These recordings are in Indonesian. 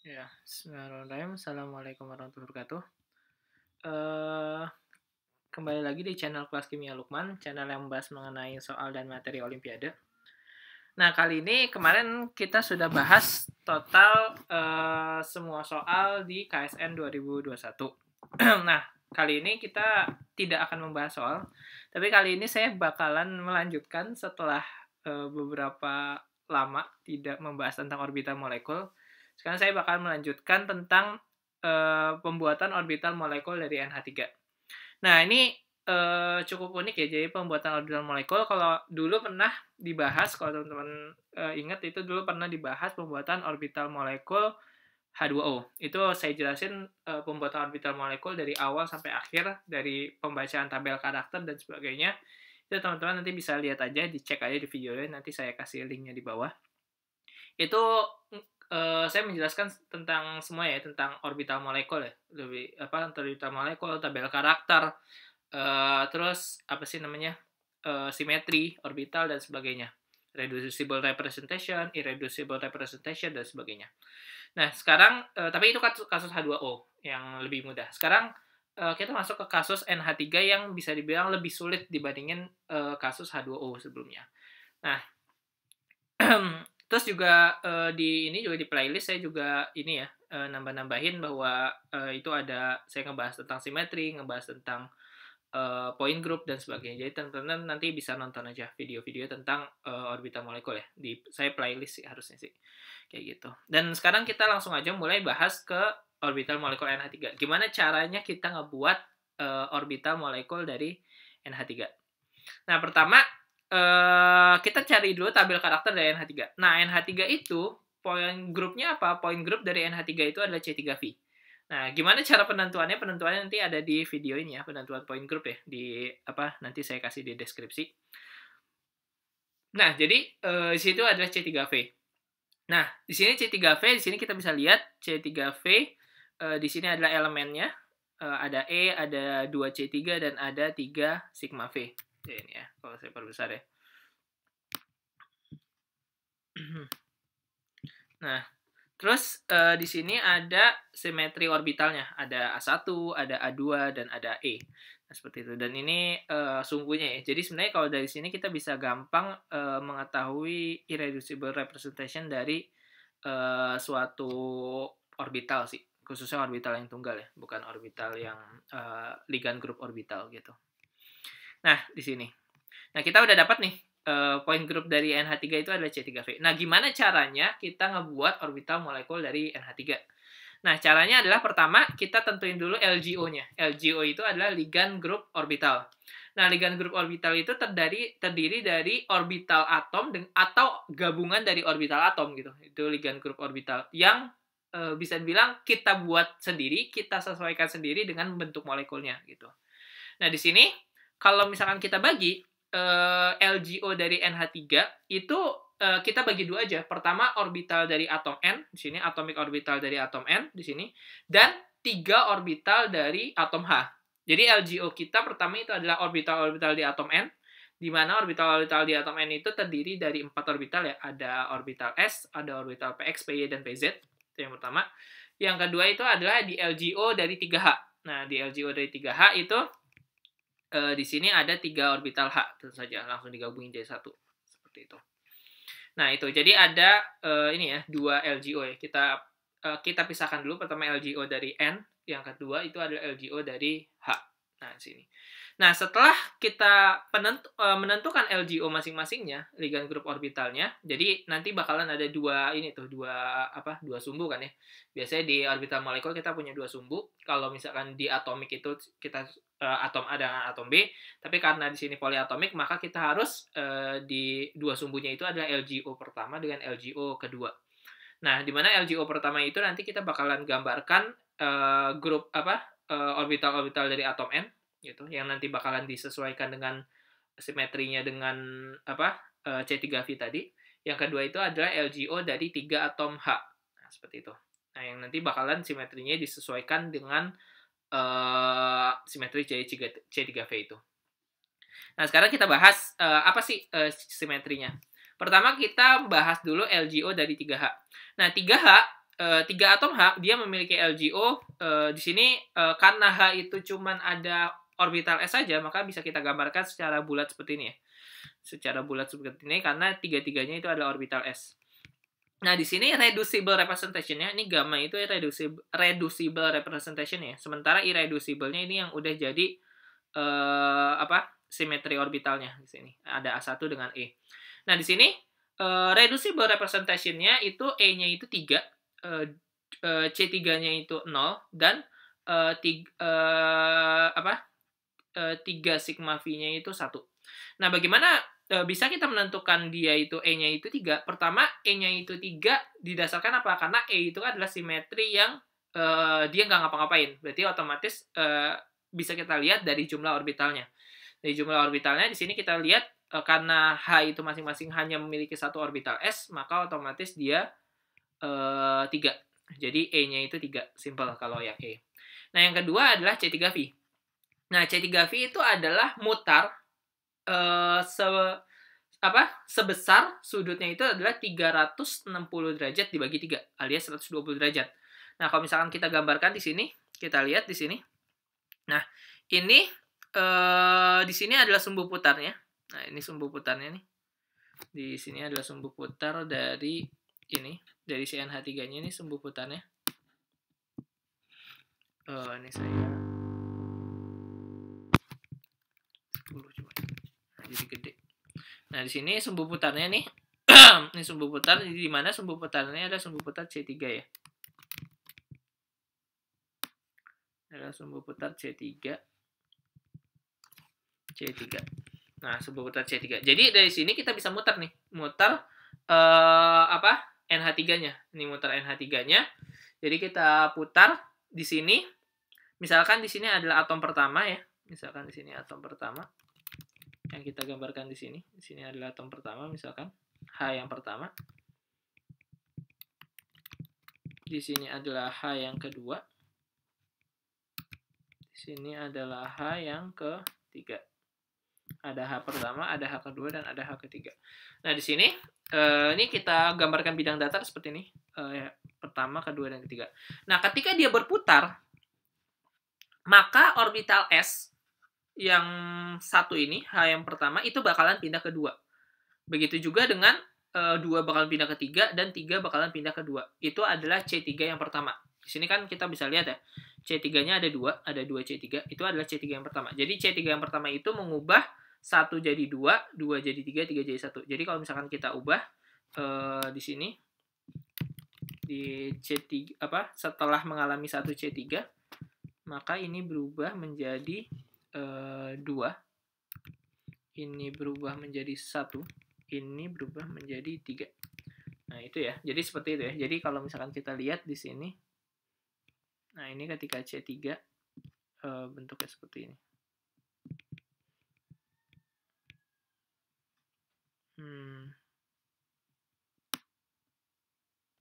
Ya, bismillahirrahmanirrahim. Assalamualaikum warahmatullahi wabarakatuh. Eh, Kembali lagi di channel Kelas Kimia Lukman, channel yang membahas mengenai soal dan materi Olimpiade. Nah, kali ini kemarin kita sudah bahas total semua soal di KSN 2021. Nah, kali ini kita tidak akan membahas soal, tapi kali ini saya bakalan melanjutkan setelah beberapa lama tidak membahas tentang orbital molekul. Sekarang saya bakal melanjutkan tentang pembuatan orbital molekul dari NH3. Nah, ini cukup unik ya. Jadi pembuatan orbital molekul kalau dulu pernah dibahas, kalau teman-teman ingat itu dulu pernah dibahas pembuatan orbital molekul H2O. Itu saya jelasin pembuatan orbital molekul dari awal sampai akhir, dari pembacaan tabel karakter dan sebagainya. Itu teman-teman nanti bisa lihat aja, dicek aja di videonya, nanti saya kasih linknya di bawah. Itu saya menjelaskan tentang semua ya, tentang orbital molekul ya, lebih orbital molekul, tabel karakter, terus apa sih namanya, simetri orbital dan sebagainya, reducible representation, irreducible representation dan sebagainya. Nah sekarang tapi itu kasus H2O yang lebih mudah. Sekarang kita masuk ke kasus NH3 yang bisa dibilang lebih sulit dibandingin kasus H2O sebelumnya. Nah terus juga di ini juga di playlist saya juga ini ya nambah-nambahin bahwa itu ada saya ngebahas tentang simetri, ngebahas tentang point group dan sebagainya. Jadi teman-teman nanti bisa nonton aja video-video tentang orbital molekul ya. Di saya playlist sih harusnya sih. Kayak gitu. Dan sekarang kita langsung aja mulai bahas ke orbital molekul NH3. Gimana caranya kita ngebuat orbital molekul dari NH3. Nah, pertama kita cari dulu tabel karakter dari NH3. Nah, NH3 itu point grupnya apa? Point group dari NH3 itu adalah C3V. Nah, gimana cara penentuannya? Penentuannya nanti ada di video ini ya, penentuan point group ya, di nanti saya kasih di deskripsi. Nah, jadi di situ adalah C3V. Nah, di sini C3V, di sini kita bisa lihat C3V di sini adalah elemennya. Ada E, ada 2C3 dan ada 3 sigma V. Ini ya, kalau saya perbesar ya. Nah, terus di sini ada simetri orbitalnya, ada A1, ada A2 dan ada E. Nah, seperti itu. Dan ini sungguhnya ya. Jadi sebenarnya kalau dari sini kita bisa gampang mengetahui irreducible representation dari suatu orbital sih. Khususnya orbital yang tunggal ya, bukan orbital yang ligand group orbital gitu. Nah, di sini. Nah, kita udah dapat nih point group dari NH3 itu adalah C3V. Nah, gimana caranya kita ngebuat orbital molekul dari NH3? Nah, caranya adalah pertama kita tentuin dulu LGO-nya. LGO itu adalah ligand group orbital. Nah, ligand group orbital itu terdiri dari orbital atom atau gabungan dari orbital atom gitu. Itu ligand group orbital yang bisa dibilang kita buat sendiri, kita sesuaikan sendiri dengan bentuk molekulnya gitu. Nah, di sini kalau misalkan kita bagi LGO dari NH3 itu kita bagi dua aja. Pertama orbital dari atom N, di sini atomic orbital dari atom N di sini, dan 3 orbital dari atom H. Jadi LGO kita pertama itu adalah orbital-orbital di atom N, di mana orbital-orbital di atom N itu terdiri dari 4 orbital ya. Ada orbital S, ada orbital PX, PY, dan PZ. Itu yang pertama. Yang kedua itu adalah di LGO dari 3H. Nah, di LGO dari 3H itu di sini ada 3 orbital H, tentu saja langsung digabungin jadi satu seperti itu. Nah itu jadi ada ini ya 2 LGO ya. Kita pisahkan dulu. Pertama LGO dari N, yang kedua itu adalah LGO dari H. Nah di sini. Nah setelah kita menentukan LGO masing-masingnya, ligand grup orbitalnya, jadi nanti bakalan ada dua sumbu kan ya. Biasanya di orbital molekul kita punya 2 sumbu. Kalau misalkan di atomik itu kita atom A dengan atom B, tapi karena di sini poliatomik maka kita harus di 2 sumbunya itu adalah LGO pertama dengan LGO kedua. Nah, di mana LGO pertama itu nanti kita bakalan gambarkan grup orbital-orbital dari atom N gitu, yang nanti bakalan disesuaikan dengan simetrinya dengan C3V tadi. Yang kedua itu adalah LGO dari 3 atom H. Nah, seperti itu. Nah, yang nanti bakalan simetrinya disesuaikan dengan simetri C3V itu. Nah, sekarang kita bahas apa sih simetrinya. Pertama kita bahas dulu LGO dari 3H. Nah, 3H tiga atom H dia memiliki LGO. Di sini karena H itu cuman ada orbital S saja, maka bisa kita gambarkan secara bulat seperti ini ya. Secara bulat seperti ini karena tiga-tiganya itu adalah orbital S. Nah, di sini reducible representation-nya, ini gamma itu reducible representation ya. Sementara irreducible-nya ini yang udah jadi simetri orbitalnya di sini. Ada A1 dengan E. Nah, di sini reducible representation-nya itu E-nya itu 3, C3-nya itu 0 dan 3 sigma V-nya itu 1. Nah, bagaimana bisa kita menentukan dia itu E-nya itu 3? Pertama, E-nya itu 3 didasarkan apa? Karena E itu adalah simetri yang dia nggak ngapa-ngapain. Berarti otomatis bisa kita lihat dari jumlah orbitalnya. Dari jumlah orbitalnya, di sini kita lihat karena H itu masing-masing hanya memiliki satu orbital S, maka otomatis dia 3. Jadi E-nya itu 3. Simple kalau yang E. Nah, yang kedua adalah C3V. Nah, C3V itu adalah mutar sebesar sudutnya itu adalah 360 derajat dibagi 3 alias 120 derajat. Nah, kalau misalkan kita gambarkan di sini, kita lihat di sini. Nah, ini di sini adalah sumbu putarnya. Nah, ini sumbu putarnya nih. Di sini adalah sumbu putar dari ini, dari CNH3-nya ini sumbu putarnya. Ini saya 10 coba. Nah, jadi gede. Nah, di sini sumbu putarnya nih. Ini sumbu putar, di mana sumbu putarnya ada sumbu putar C3 ya. Adalah sumbu putar C3. Nah, sumbu putar C3. Jadi dari sini kita bisa mutar nih. Mutar NH3-nya. Ini mutar NH3-nya. Jadi kita putar di sini. Misalkan di sini adalah atom pertama ya. Misalkan di sini atom pertama. Yang kita gambarkan di sini. Di sini adalah atom pertama, misalkan H yang pertama. Di sini adalah H yang kedua. Di sini adalah H yang ketiga. Ada H pertama, ada H kedua, dan ada H ketiga. Nah, di sini ini kita gambarkan bidang datar seperti ini. Pertama, kedua, dan ketiga. Nah, ketika dia berputar, maka orbital S yang satu ini, H yang pertama, itu bakalan pindah ke 2. Begitu juga dengan 2 bakalan pindah ke 3, dan 3 bakalan pindah ke 2. Itu adalah C3 yang pertama. Di sini kan kita bisa lihat ya, C3-nya ada 2 C3, itu adalah C3 yang pertama. Jadi C3 yang pertama itu mengubah 1 jadi 2, 2 jadi 3, 3 jadi 1. Jadi kalau misalkan kita ubah di sini, di C3, setelah mengalami 1 C3, maka ini berubah menjadi 2, ini berubah menjadi 1, ini berubah menjadi 3. Nah, itu ya. Jadi seperti itu ya. Jadi kalau misalkan kita lihat di sini, nah ini ketika C3 bentuknya seperti ini.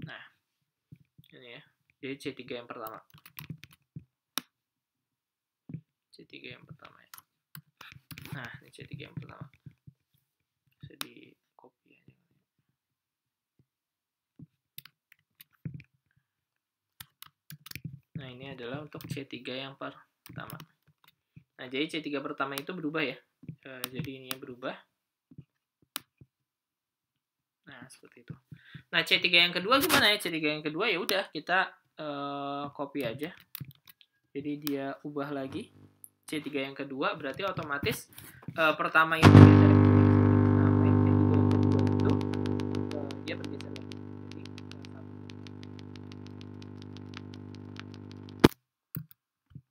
Nah, ini ya. Jadi C3 yang pertama. C3 yang pertama ya. Nah, ini C3 yang pertama. Bisa di copy aja. Nah, ini adalah untuk C3 yang pertama. Nah, jadi C3 pertama itu berubah ya. Jadi ini yang berubah. Nah, seperti itu. Nah, C3 yang kedua gimana ya? C3 yang kedua ya udah kita copy aja. Jadi dia ubah lagi. C3 yang kedua berarti otomatis pertama itu beda. Nah, C3 yang kedua itu dia bergeser lagi. Jadi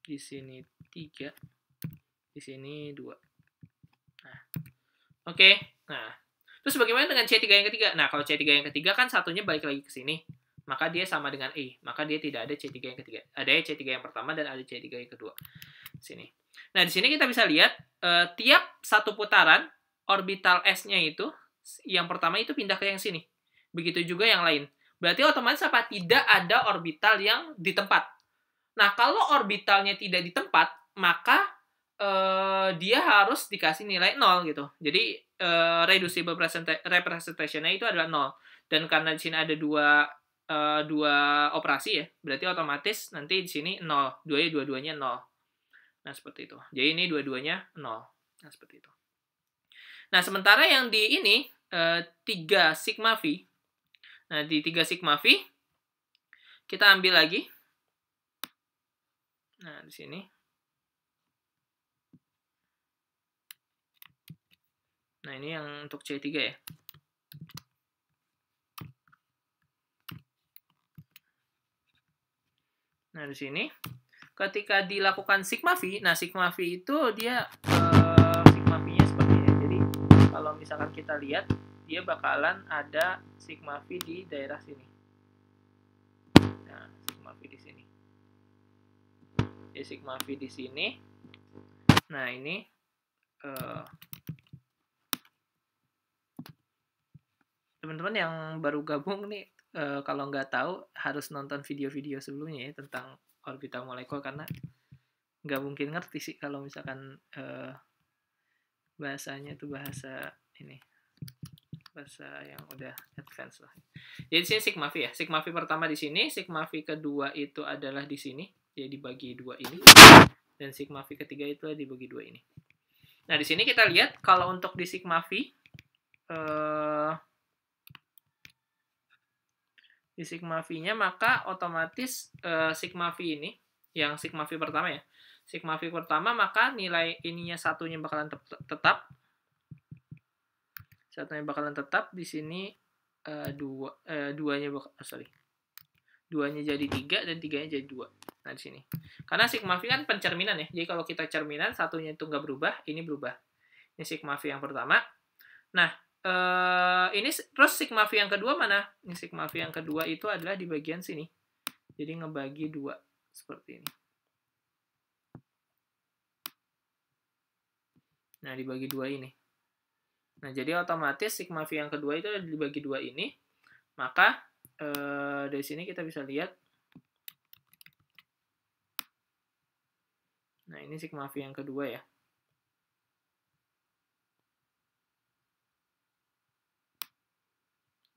di sini 3, di sini 2. Nah, oke. Nah, terus bagaimana dengan C3 yang ketiga? Nah, kalau C3 yang ketiga kan satunya balik lagi ke sini. Maka dia sama dengan E. Maka dia tidak ada C3 yang ketiga. Ada C3 yang pertama dan ada C3 yang kedua. Sini. Nah, di sini kita bisa lihat tiap satu putaran orbital S-nya itu yang pertama itu pindah ke yang sini. Begitu juga yang lain. Berarti otomatis apa? Tidak ada orbital yang di tempat. Nah, kalau orbitalnya tidak di tempat, maka dia harus dikasih nilai 0 gitu. Jadi reducible representation-nya itu adalah 0. Dan karena di sini ada 2 dua operasi ya, berarti otomatis nanti di sini 0, dua-duanya 0. Nah, seperti itu. Jadi ini dua-duanya 0. Nah, seperti itu. Nah, sementara yang di ini 3 sigma V. Nah, di 3 sigma V kita ambil lagi. Nah, di sini. Nah, ini yang untuk C3 ya. Nah, di sini ketika dilakukan sigma V, nah sigma V itu dia sigma V-nya seperti ini. Jadi, kalau misalkan kita lihat, dia bakalan ada sigma V di daerah sini. Nah, sigma V di sini. Jadi, sigma V di sini. Nah, ini teman-teman yang baru gabung nih, kalau nggak tahu harus nonton video-video sebelumnya ya tentang orbital molekul, karena nggak mungkin ngerti sih kalau misalkan bahasanya tuh bahasa yang udah advance lah. Jadi sini sigma V ya. Sigma V pertama di sini, sigma V kedua itu adalah di sini, jadi dibagi dua ini, dan sigma V ketiga itu dibagi dua ini. Nah, di sini kita lihat kalau untuk di sigma V di sigma V-nya, maka otomatis sigma V ini, yang sigma V pertama ya, sigma V pertama, maka nilai ininya satunya bakalan tetap. Satunya bakalan tetap di sini duanya jadi 3 dan 3-nya jadi 2. Nah, di sini. Karena sigma V kan pencerminan ya. Jadi kalau kita cerminan satunya itu nggak berubah, ini berubah. Ini sigma V yang pertama. Nah, ini terus sigma V yang kedua mana? Ini sigma V yang kedua itu adalah di bagian sini. Jadi ngebagi 2 seperti ini. Nah, dibagi 2 ini. Nah, jadi otomatis sigma V yang kedua itu dibagi 2 ini. Maka dari sini kita bisa lihat. Nah, ini sigma V yang kedua ya.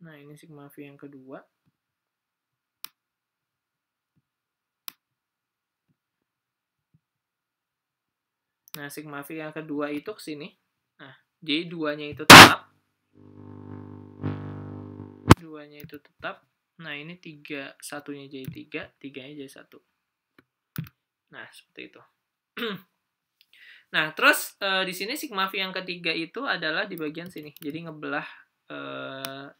Nah, ini sigma V yang kedua. Nah, sigma V yang kedua itu ke sini. Nah, jadi duanya itu tetap. Duanya itu tetap. Nah, ini 3, satunya jadi 3, 3-nya jadi 1. Nah, seperti itu. Nah, terus di sini sigma V yang ketiga itu adalah di bagian sini. Jadi ngebelah 3.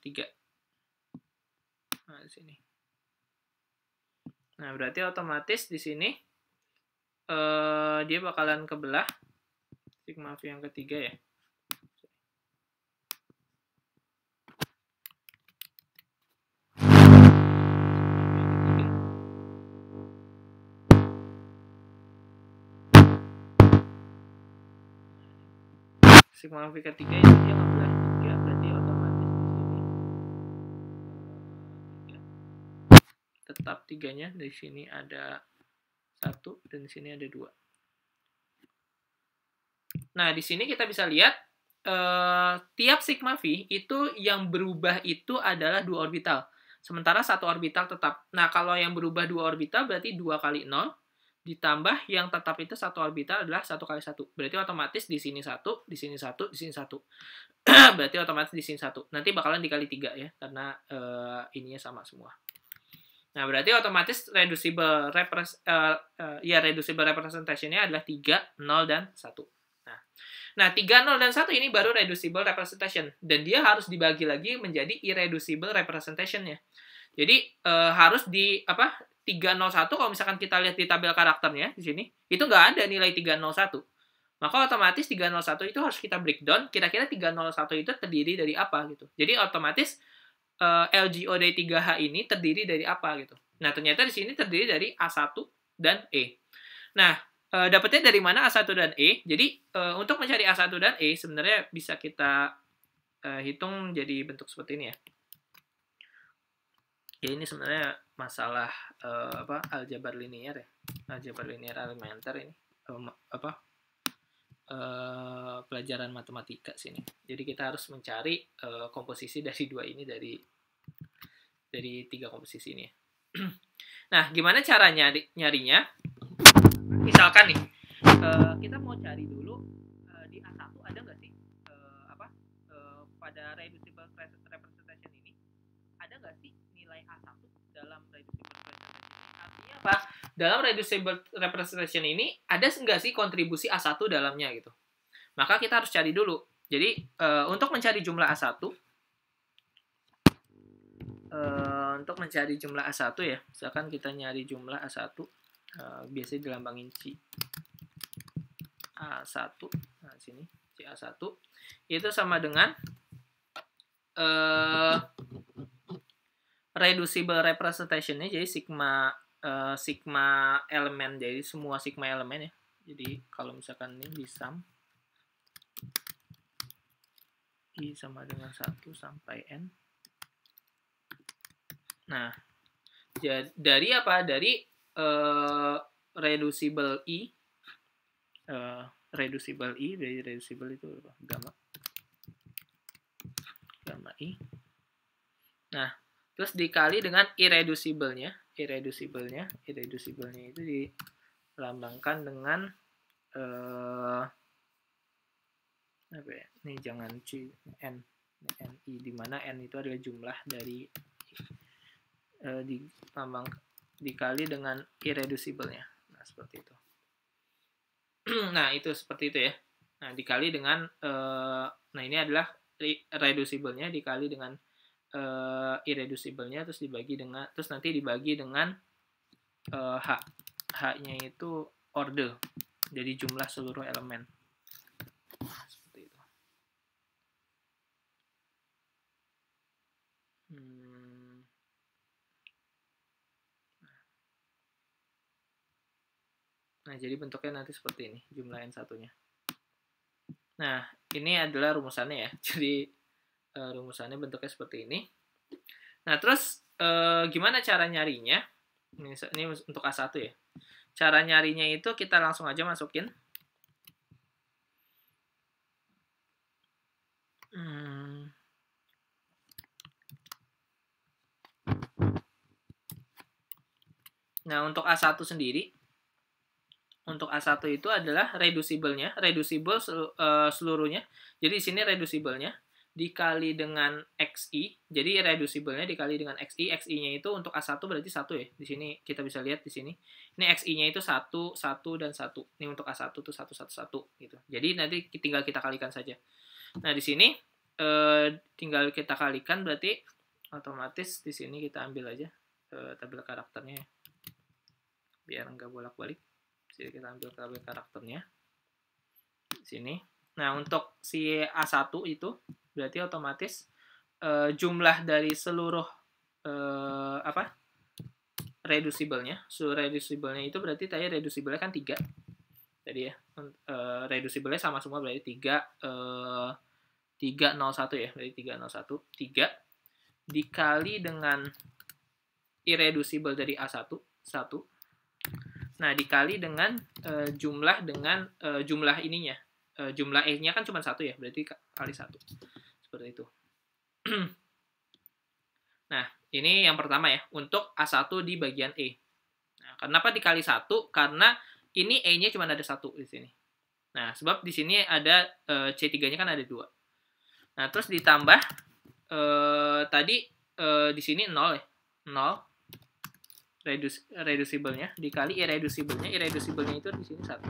Nah, di sini. Nah, berarti otomatis di sini dia bakalan kebelah sigma V yang ketiga ya. Sigma V ketiga itu dia ngebelah 3, berarti otomatis di sini tetap 3-nya, di sini ada 1 dan di sini ada 2. Nah, di sini kita bisa lihat tiap sigma V itu yang berubah itu adalah 2 orbital. Sementara 1 orbital tetap. Nah, kalau yang berubah 2 orbital berarti 2 kali 0 ditambah yang tetap itu 1 orbital adalah 1 kali 1. Berarti otomatis di sini 1, di sini 1, di sini 1. Berarti otomatis di sini 1. Nanti bakalan dikali 3 ya, karena ininya sama semua. Nah, berarti otomatis reducible representation-nya adalah 3, 0, dan 1. Nah, 3, 0, dan 1 ini baru reducible representation. Dan dia harus dibagi lagi menjadi irreducible representation-nya. Jadi, harus di 301, kalau misalkan kita lihat di tabel karakternya di sini, itu nggak ada nilai 301. Maka otomatis 301 itu harus kita breakdown, kira-kira 301 itu terdiri dari apa gitu. Jadi otomatis LGOD3H ini terdiri dari apa gitu. Nah, ternyata di sini terdiri dari A1 dan E. Nah, dapatnya dari mana A1 dan E? Jadi, untuk mencari A1 dan E, sebenarnya bisa kita hitung jadi bentuk seperti ini ya. Ya, ini sebenarnya masalah aljabar linear ya. Aljabar linear elementer ini. Pelajaran matematika sini. Jadi kita harus mencari komposisi dari 2 ini dari dari 3 komposisi ini. Nah, gimana cara nyarinya? Misalkan nih, kita mau cari dulu di A1 ada nggak sih pada reducible representation ini, ada nggak sih nilai A1 dalam reducible representation? Artinya apa? Dalam reducible representation ini ada nggak sih kontribusi A1 dalamnya gitu? Maka kita harus cari dulu. Jadi untuk mencari jumlah A1, ya, misalkan kita nyari jumlah A1, biasanya dilambangin C A1, nah sini C A1 itu sama dengan reducible representation-nya, jadi sigma elemen, jadi semua sigma elemen ya. Jadi kalau misalkan ini di sum I sama dengan 1 sampai N. Nah, dari apa? Dari reducible I. Dari reducible itu apa? Gamma I. Nah, terus dikali dengan irreducible-nya. Irreducible-nya itu dilambangkan dengan apa ya? Ini jangan C, N, NI, di mana N itu adalah jumlah dari dikali dengan irreducible-nya. Nah, seperti itu. Nah, itu seperti itu ya. Nah, dikali dengan nah ini adalah reducible-nya dikali dengan irreducible-nya, terus nanti dibagi dengan H-nya itu order, jadi jumlah seluruh elemen. Seperti itu. Nah, jadi bentuknya nanti seperti ini, jumlah N1-nya. Nah, ini adalah rumusannya ya. Jadi rumusannya bentuknya seperti ini. Nah, terus gimana cara nyarinya? Ini untuk A1 ya. Cara nyarinya itu kita langsung aja masukin. Nah, untuk A1 sendiri, untuk A1 itu adalah reducible-nya, seluruhnya. Jadi di sini reducible-nya dikali dengan XI. Jadi reducible-nya dikali dengan XI. XI-nya itu untuk A1 berarti 1 ya. Di sini kita bisa lihat di sini. Ini XI-nya itu 1, 1 dan 1. Ini untuk A1 tuh 1 1 1 gitu. Jadi nanti tinggal kita kalikan saja. Nah, di sini tinggal kita kalikan, berarti otomatis di sini kita ambil aja tabel karakternya ya. Biar enggak bolak-balik. Jadi kita ambil tabel karakternya di sini. Nah, untuk si A1 itu berarti otomatis jumlah dari seluruh reducible-nya. Reducible-nya itu berarti tadi reducible-nya kan 3. Tadi ya. Reducible-nya sama semua berarti 301 ya. Berarti 301. 3 dikali dengan irreducible dari A1, 1. Nah, dikali dengan jumlah ininya. Jumlah E-nya kan cuma 1 ya, berarti kali 1. Seperti itu. Nah, ini yang pertama ya, untuk A1 di bagian E. Nah, kenapa dikali 1? Karena ini E-nya cuma ada 1 di sini. Nah, sebab di sini ada C3-nya kan ada 2. Nah, terus ditambah tadi di sini 0 ya. 0 reducible-nya dikali irreducible-nya. Irreducible-nya itu di sini 1.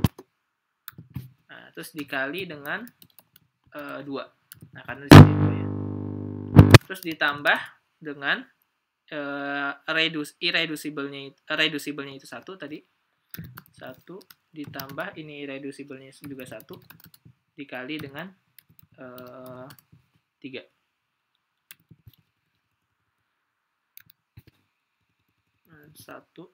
Nah, terus dikali dengan 2. Nah, karena di sini 2 ya. Terus ditambah dengan irreducible-nya itu 1 tadi. 1 ditambah ini irreducible-nya juga 1 dikali dengan 3. Satu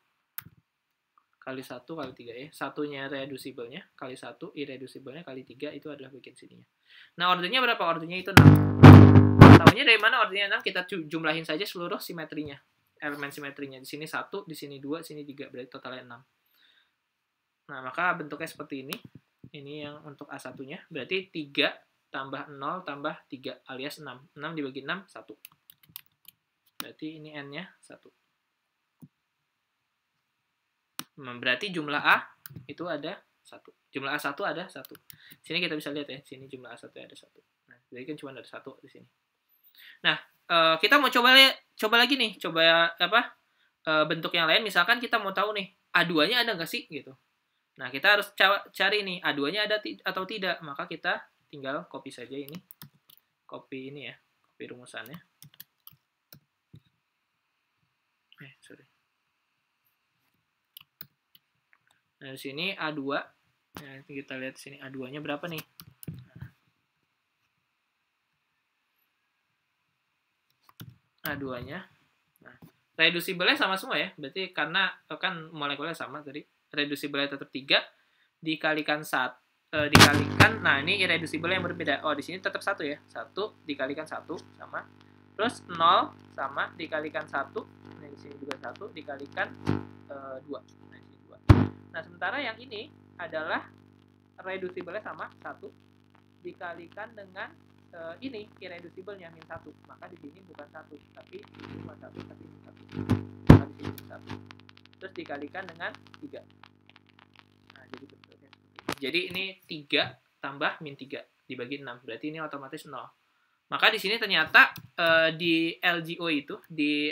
kali 1 kali 3 ya. Satunya reducible-nya kali 1, irreducible-nya kali 3, itu adalah bagian sininya. Nah, ordernya berapa? Ordernya itu 6. Tahunya dari mana ordernya 6? Kita jumlahin saja seluruh simetrinya. Elemen simetrinya. Di sini 1, di sini 2, di sini 3. Berarti totalnya 6. Nah, maka bentuknya seperti ini. Ini yang untuk A1-nya. Berarti 3 tambah 0 tambah 3 alias 6. 6 dibagi 6, 1. Berarti Berarti ini N-nya 1. Berarti jumlah A itu ada 1. Jumlah A1 ada 1. Sini kita bisa lihat ya, sini jumlah A1 ada 1. Nah, jadi kan cuma ada 1 di sini. Nah, kita mau coba lagi nih, coba bentuk yang lain. Misalkan kita mau tahu nih, A2-nya ada nggak sih gitu. Nah, kita harus cari nih, A2-nya ada atau tidak. Maka kita tinggal copy saja ini. Copy ini ya, copy rumusannya. Sorry. Nah, di sini A2. Nah, kita lihat di sini A2-nya berapa nih? A2-nya. Nah, reducible-nya sama semua ya. Berarti karena kan molekulnya sama tadi. Reducible-nya tetap 3 dikalikan 1 dikalikan, nah ini irreducible yang berbeda. Oh, di sini tetap 1 ya. 1 dikalikan 1 sama. Terus 0 sama dikalikan 1. Nah, di sini juga 1 dikalikan 2. Nah, di sini 2. Nah, sementara yang ini adalah reducible-nya sama 1 dikalikan dengan ini irreducible-nya min 1. Maka di sini bukan 1, tapi ini bukan 1, tapi min 1. Maka di sini min 1. Terus dikalikan dengan 3. Nah, jadi bentuknya. Jadi ini 3 tambah min 3 dibagi 6. Berarti ini otomatis 0. Maka di sini ternyata di LGO itu di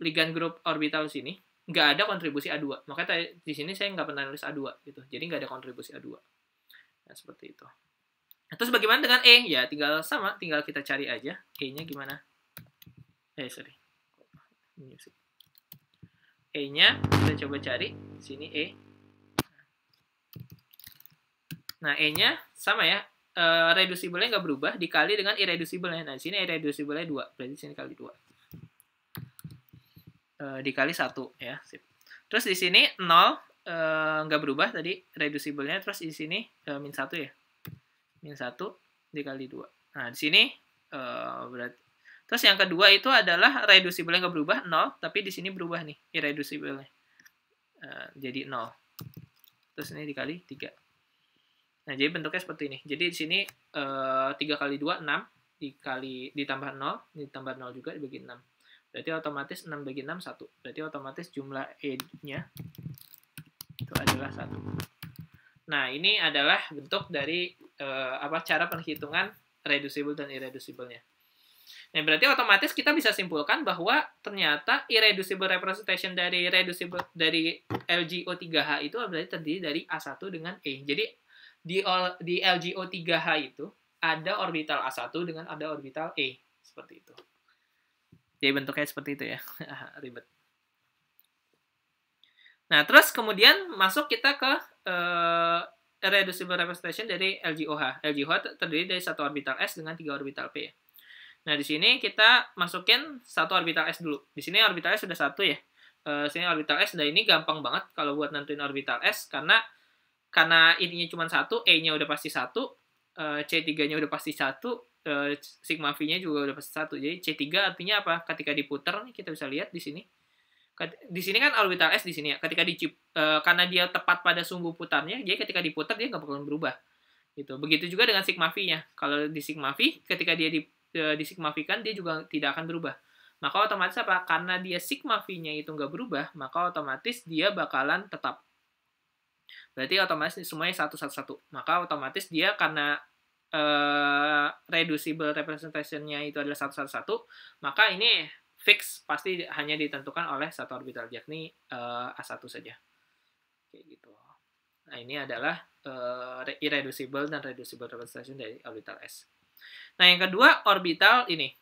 ligand group orbital sini nggak ada kontribusi A2. Maka di sini saya nggak pernah nulis A2 gitu. Jadi nggak ada kontribusi A2. Nah, seperti itu. Terus bagaimana dengan E? Ya tinggal kita cari aja E-nya gimana. E-nya kita coba cari sini E. Nah, E-nya sama ya. Reducible-nya nggak berubah dikali dengan irreducible-nya. Nah, di sini irreducible-nya 2. Berarti sini kali 2. Dikali 1 ya. Sip. Terus di sini 0 nggak berubah tadi reducible-nya. Terus di sini min 1 ya. Min 1 dikali 2. Nah, di sini berarti. Terus yang kedua itu adalah reducible-nya nggak berubah 0, tapi di sini berubah nih irreducible-nya. Jadi 0. Terus ini dikali 3. Nah, jadi bentuknya seperti ini. Jadi di sini 3 kali 2 6 ditambah 0, ditambah 0 juga dibagi 6. Berarti otomatis 6 bagi 6 1. Berarti otomatis jumlah E-nya itu adalah 1. Nah, ini adalah bentuk dari cara penghitungan reducible dan irreducible-nya. Nah, berarti otomatis kita bisa simpulkan bahwa ternyata irreducible representation dari LGO3H itu berarti terdiri dari A1 dengan E. Jadi di LGO3H itu ada orbital A1 dengan ada orbital E. Seperti itu. Jadi bentuknya seperti itu ya. Ribet. Nah, terus kemudian masuk kita ke irreducible representation dari LGOH. LGOH terdiri dari 1 orbital S dengan 3 orbital P. Nah, di sini kita masukin 1 orbital S dulu. Di sini orbital S sudah 1 ya. Sini orbital S, dan ini gampang banget kalau buat nentuin orbital S, karena ininya cuma 1, E-nya udah pasti 1, C3-nya udah pasti 1, sigma V-nya juga udah pasti 1. Jadi C3 artinya apa? Ketika diputar nih, kita bisa lihat di sini. Di sini kan orbital S di sini ya. Ketika karena dia tepat pada sumbu putarnya, jadi ketika diputar dia nggak bakalan berubah. Gitu. Begitu juga dengan sigma V-nya. Kalau di sigma V, ketika dia disigmafikan, dia juga tidak akan berubah. Maka otomatis apa? Karena dia sigma V-nya itu nggak berubah, maka otomatis dia bakalan tetap. Berarti otomatis semuanya 1, 1, 1. Maka otomatis dia karena reducible representation-nya itu adalah 1, 1, 1, maka ini fix pasti hanya ditentukan oleh 1 orbital, yakni A1 saja. Kayak gitu. Nah, ini adalah irreducible dan reducible representation dari orbital S. Nah, yang kedua orbital ini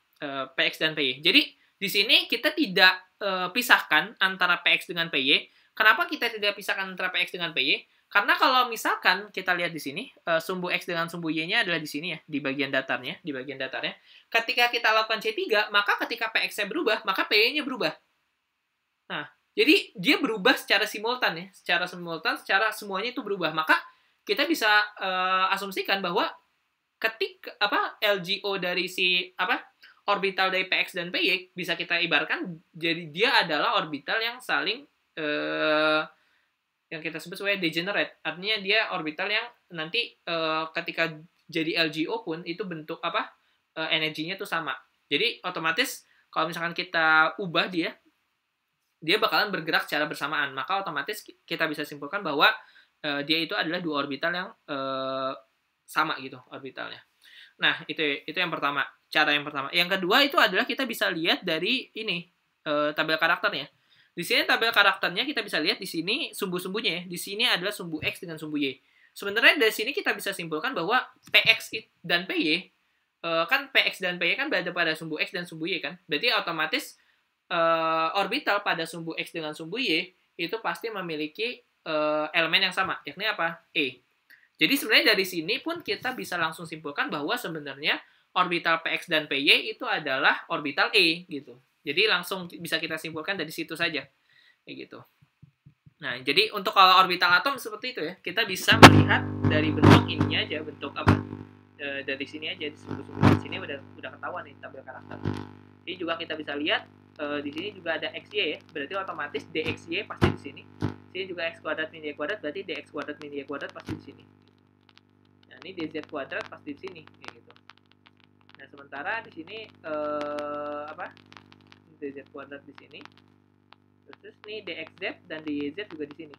PX dan PY. Jadi di sini kita tidak pisahkan antara PX dengan PY. Kenapa kita tidak pisahkan antara PX dengan PY? Karena kalau misalkan kita lihat di sini sumbu X dengan sumbu Y-nya adalah di sini ya, di bagian datarnya, Ketika kita lakukan C3, maka ketika PX-nya berubah, maka PY-nya berubah. Nah, jadi dia berubah secara simultan ya, secara semuanya itu berubah. Maka kita bisa asumsikan bahwa ketika LGO dari orbital dari PX dan PY bisa kita ibaratkan jadi dia adalah orbital yang saling yang kita sebut sebagai degenerate. Artinya dia orbital yang nanti ketika jadi LGO pun itu bentuk energinya tuh sama. Jadi otomatis kalau misalkan kita ubah dia bakalan bergerak secara bersamaan. Maka otomatis kita bisa simpulkan bahwa dia itu adalah dua orbital yang sama gitu orbitalnya. Nah, itu yang pertama, cara yang pertama. Yang kedua itu adalah kita bisa lihat dari ini tabel karakternya. Di sini tabel karakternya kita bisa lihat di sini sumbu-sumbunya ya. Di sini adalah sumbu X dengan sumbu Y. Sebenarnya dari sini kita bisa simpulkan bahwa PX dan PY kan PX dan PY kan berada pada sumbu X dan sumbu Y kan. Berarti otomatis orbital pada sumbu X dengan sumbu Y itu pasti memiliki elemen yang sama, yakni apa? E. Jadi sebenarnya dari sini pun kita bisa langsung simpulkan bahwa sebenarnya orbital PX dan PY itu adalah orbital E gitu. Jadi langsung bisa kita simpulkan dari situ saja. Kayak gitu. Nah, jadi untuk kalau orbital atom seperti itu ya, kita bisa melihat dari bentuk ininya aja, bentuk apa? Dari sini aja, di sini udah ketahuan nih tabel karakter. Jadi juga kita bisa lihat di sini juga ada XY ya, berarti otomatis DXY pasti di sini. Sini juga X kuadrat min Y kuadrat, berarti DX kuadrat min Y kuadrat pasti di sini. Nah, ini DZ kuadrat pasti di sini, kayak gitu. Nah, sementara di sini DZ kuadrat di sini. Terus nih DXZ dan DYZ juga di sini.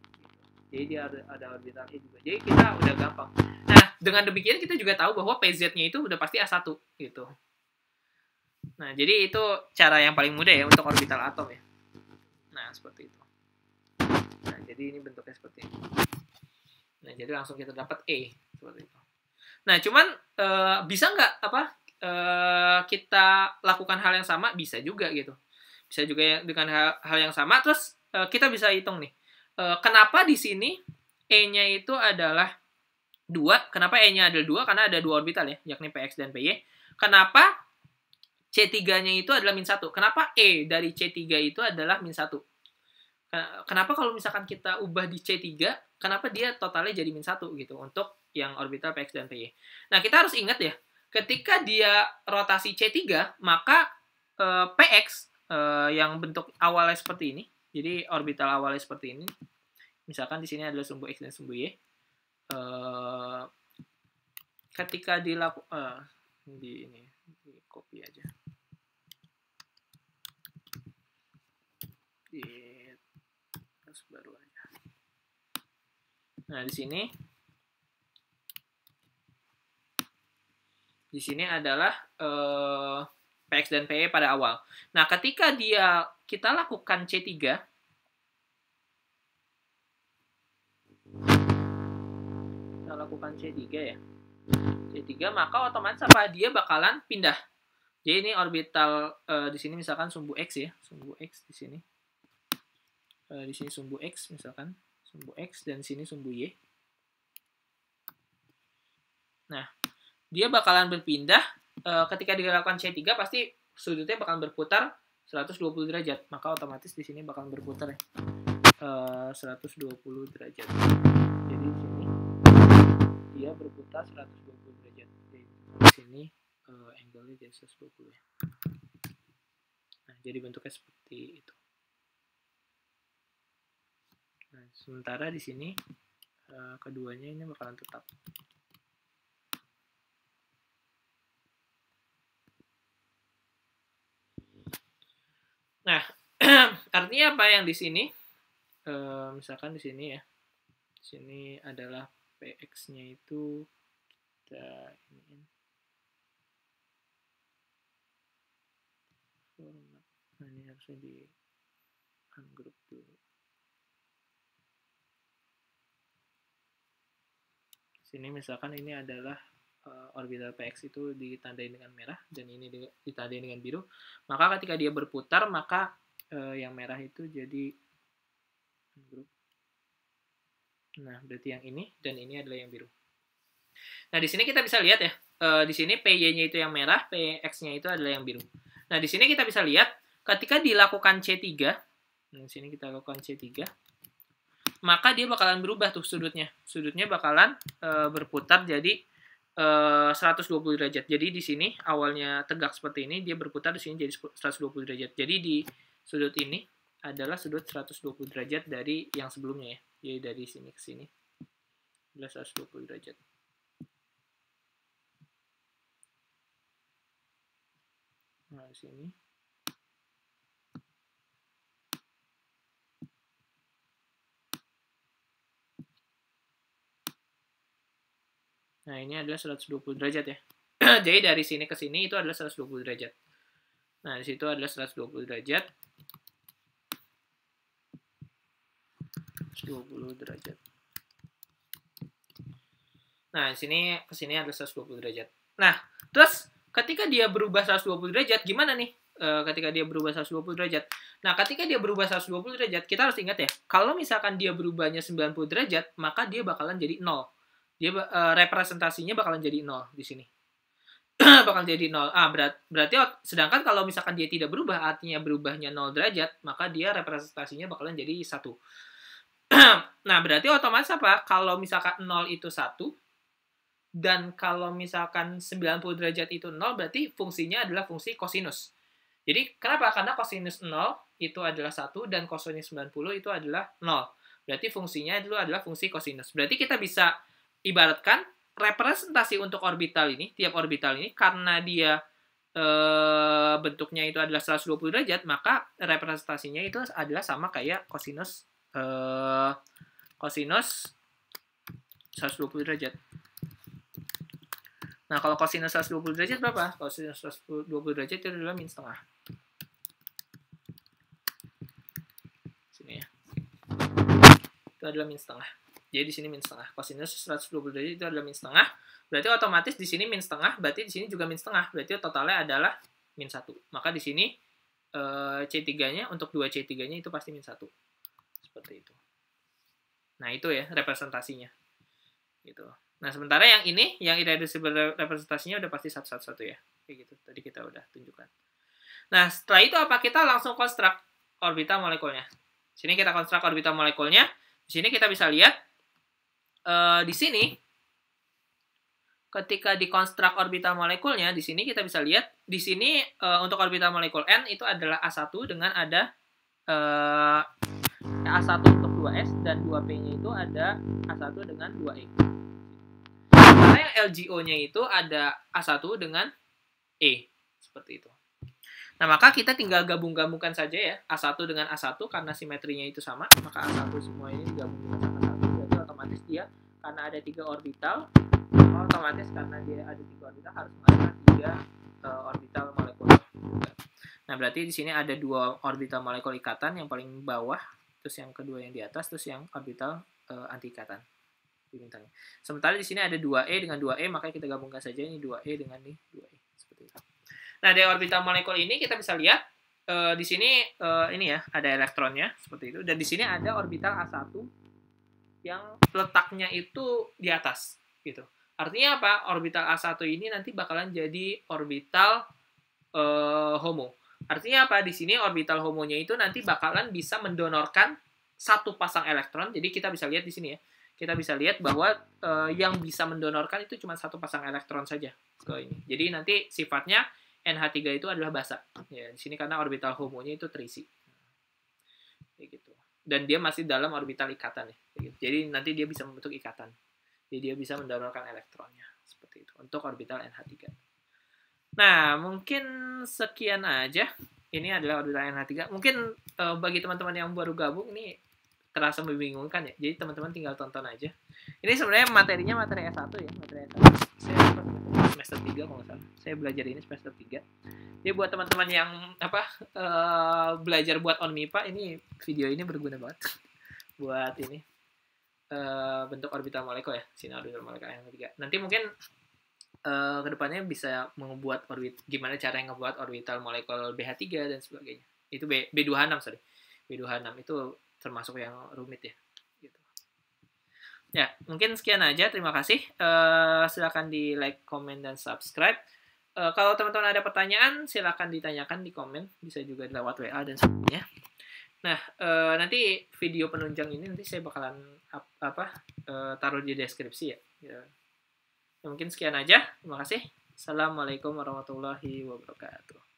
Jadi dia ada orbital E juga. Jadi kita udah gampang. Nah, dengan demikian kita juga tahu bahwa PZ-nya itu udah pasti A1 gitu. Nah, jadi itu cara yang paling mudah ya untuk orbital atom ya. Nah, seperti itu. Nah, jadi ini bentuknya seperti ini. Nah, jadi langsung kita dapat E seperti itu. Nah, cuman bisa nggak kita lakukan hal yang sama? Bisa juga gitu. Bisa juga dengan hal yang sama. Terus kita bisa hitung nih. Kenapa di sini E-nya itu adalah 2? Kenapa E-nya adalah 2? Karena ada 2 orbital ya, yakni PX dan PY. Kenapa C3-nya itu adalah min 1? Kenapa E dari C3 itu adalah min 1? Kenapa kalau misalkan kita ubah di C3, kenapa dia totalnya jadi min 1 gitu untuk yang orbital PX dan PY. Nah, kita harus ingat ya, ketika dia rotasi C3, maka PX yang bentuk awalnya seperti ini, jadi orbital awalnya seperti ini, misalkan di sini adalah sumbu X dan sumbu Y, ketika dilakukan di copy aja, di terus baru aja. Nah, di sini adalah PX dan PE pada awal. Nah, ketika kita lakukan C3, kita lakukan C3 ya. C3 maka otomatis apa? Dia bakalan pindah. Jadi ini orbital di sini misalkan sumbu X ya, sumbu X di sini. Di sini sumbu X misalkan, sumbu X dan sini sumbu Y. Nah, dia bakalan berpindah ketika dilakukan C3 pasti sudutnya bakalan berputar 120 derajat. Maka otomatis di sini bakalan berputar ya. 120 derajat. Jadi di sini dia berputar 120 derajat. Jadi di sini angle-nya jadi 120 ya. Nah, jadi bentuknya seperti itu. Nah, sementara di sini keduanya ini bakalan tetap. Nah, artinya apa yang di sini? Misalkan di sini ya. Di sini adalah PX-nya itu kita iniin. Nah, ini harusnya di ungroup dulu. Di sini misalkan ini adalah orbital PX itu ditandai dengan merah dan ini ditandai dengan biru. Maka ketika dia berputar, maka yang merah itu jadi ungroup. Nah, berarti yang ini dan ini adalah yang biru. Nah, di sini kita bisa lihat ya. Di sini PY-nya itu yang merah, PX-nya itu adalah yang biru. Nah, di sini kita bisa lihat ketika dilakukan C3, di sini kita lakukan C3, maka dia bakalan berubah tuh sudutnya. Sudutnya bakalan berputar jadi 120 derajat. Jadi di sini awalnya tegak seperti ini, dia berputar di sini jadi 120 derajat. Jadi di sudut ini adalah sudut 120 derajat dari yang sebelumnya ya. Jadi dari sini ke sini adalah 120 derajat. Nah, di sini. Nah, ini adalah 120 derajat ya. Jadi dari sini ke sini itu adalah 120 derajat. Nah, di situ adalah 120 derajat. 120 derajat. Nah, di sini ke sini adalah 120 derajat. Nah, terus ketika dia berubah 120 derajat, gimana nih? Ketika dia berubah 120 derajat. Nah, ketika dia berubah 120 derajat, kita harus ingat ya, kalau misalkan dia berubahnya 90 derajat, maka dia bakalan jadi 0. Dia representasinya bakalan jadi 0 di sini. Bakal jadi 0. Berarti sedangkan kalau misalkan dia tidak berubah, artinya berubahnya 0 derajat, maka dia representasinya bakalan jadi 1. Nah, berarti otomatis apa? Kalau misalkan 0 itu 1, dan kalau misalkan 90 derajat itu 0, berarti fungsinya adalah fungsi kosinus. Jadi, kenapa? Karena kosinus 0 itu adalah 1, dan kosinus 90 itu adalah 0. Berarti fungsinya dulu adalah fungsi kosinus. Berarti kita bisa ibaratkan representasi untuk orbital ini, tiap orbital ini, karena dia bentuknya itu adalah 120 derajat, maka representasinya itu adalah sama kayak kosinus 120 derajat. Nah, kalau kosinus 120 derajat berapa? Kosinus 120 derajat itu adalah min setengah. Sini ya. Itu adalah min setengah. Jadi di sini min setengah. Kosinus 120 derajat itu adalah min setengah. Berarti otomatis di sini min setengah, berarti di sini juga min setengah. Berarti totalnya adalah min 1. Maka di sini C3-nya, untuk 2 C3-nya itu pasti min 1. Seperti itu. Nah, itu ya representasinya. Gitu. Nah, sementara yang ini, yang irreducible representasinya udah pasti 111 ya. Kayak gitu. Tadi kita udah tunjukkan. Nah, setelah itu apa? Kita langsung konstruk orbital molekulnya. Sini kita konstruk orbital molekulnya. Di sini kita bisa lihat di sini ketika dikonstruk orbital molekulnya, di sini kita bisa lihat di sini untuk orbital molekul N itu adalah A1 dengan ada A1 untuk 2S dan 2P-nya itu ada A1 dengan 2E. Karena yang LGO-nya itu ada A1 dengan E. Seperti itu. Nah, maka kita tinggal gabung-gabungkan saja ya. A1 dengan A1 karena simetrinya itu sama. Maka A1 semua ini digabungkan sama A1. Jadi otomatis dia, karena ada 3 orbital, otomatis karena dia ada 3 orbital harus mengadakan 3 orbital molekul. Nah, berarti di sini ada 2 orbital molekul ikatan, yang paling bawah, terus yang kedua yang di atas, terus yang orbital anti ikatan. Sementara di sini ada 2E dengan 2E, maka kita gabungkan saja ini 2E dengan ini 2E. Seperti itu. Nah, dari orbital molekul ini kita bisa lihat di sini ini ya, ada elektronnya seperti itu, dan di sini ada orbital A1 yang letaknya itu di atas gitu. Artinya apa? Orbital A1 ini nanti bakalan jadi orbital HOMO. Artinya apa? Di sini orbital HOMO-nya itu nanti bakalan bisa mendonorkan satu pasang elektron. Jadi kita bisa lihat di sini ya. Kita bisa lihat bahwa yang bisa mendonorkan itu cuma satu pasang elektron saja ke ini. Jadi nanti sifatnya NH3 itu adalah basa. Ya, di sini karena orbital HOMO-nya itu terisi. Kayak gitu. Dan dia masih dalam orbital ikatan ya. Gitu. Jadi nanti dia bisa membentuk ikatan. Jadi dia bisa mendonorkan elektronnya seperti itu untuk orbital NH3. Nah, mungkin sekian aja. Ini adalah orbital NH3. Mungkin bagi teman-teman yang baru gabung ini terasa membingungkan ya. Jadi teman-teman tinggal tonton aja. Ini sebenarnya materinya materi S1 ya, materi S1. Saya semester 3 kalau nggak salah. Saya belajar ini semester 3. Jadi buat teman-teman yang belajar buat ONMIPA, ini video ini berguna banget buat ini bentuk orbital molekul ya, sinar orbital molekul yang ketiga. Nanti mungkin kedepannya bisa membuat gimana cara yang ngebuat orbital molekul BH3 dan sebagainya. Itu B26 sorry. B26 itu termasuk yang rumit ya. Gitu. Ya, mungkin sekian aja. Terima kasih. Silakan di like, comment, dan subscribe. Kalau teman-teman ada pertanyaan, silakan ditanyakan di komen. Bisa juga lewat WA dan sebagainya. Nah, nanti video penunjang ini nanti saya bakalan taruh di deskripsi ya. Mungkin sekian aja. Terima kasih. Assalamualaikum warahmatullahi wabarakatuh.